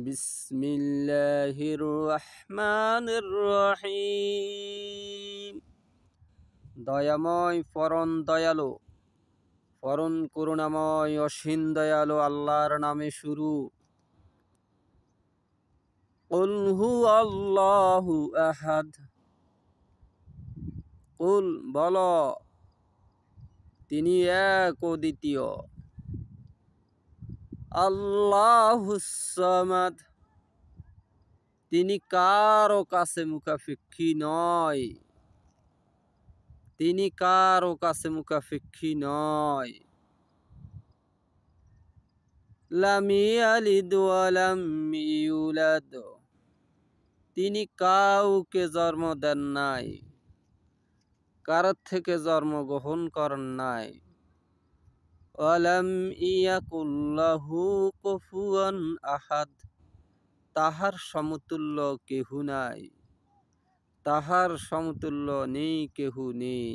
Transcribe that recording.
বিসমিল্লাহির রহমানির রহিম। দয়াময় পরম দয়ালু, পরম করুণাময় অসীম দয়ালু আল্লাহর নামে শুরু। কুল হুয়াল্লাহু আহাদ। কুল বল, তিনি এক ও দ্বিতীয়। আল্লাহুস সামাদ, তিনি কারো কাছে মুখাপেক্ষী নয়। তিনি কারো কাছে মুখাপেক্ষী নয়। লাম ইয়ালিদ ওয়া লাম ইউলাদ, তিনি কাউকে জন্ম দেন নাই, কারোর থেকে জন্মগ্রহণ করেন নাই। ওয়ালাম ইয়াকুল লাহু কুফুয়ান আহাদ, তাহার সমতুল্য কেহু নাই, তাহার সমতুল্য নেই, কেহু নেই।